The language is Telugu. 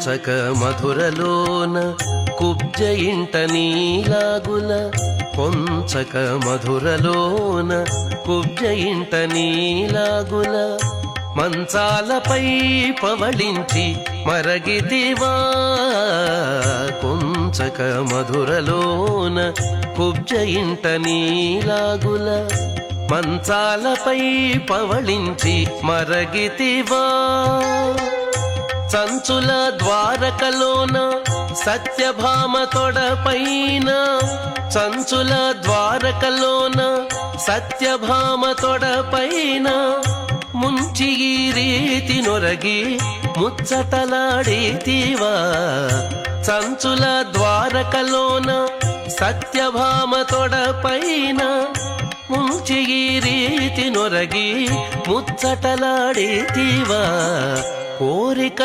కొంచక మధురలోన కుబ్జ ఇంట నీలాగుల కొంచక మధురలోన కుబ్జ ఇంట నీలాగుల మంచాలపై పవళించి మరగితివా కొంచక మధురలోన కుబ్జ ఇంట నీలాగుల మంచాలపై పవళించి మరగితివా చంచుల ద్వారకలోన సత్యభామ తొడపైన చంచుల ద్వారకలోన సత్యభామ తొడపైన ముంచి ఈ రీతి నొరగి ముచ్చటలాడితివా చంచుల ద్వారకలోన సత్యభామ తొడపైన ముంచి ఈ రీతి నొరగి ముచ్చటలాడితివా కోరిక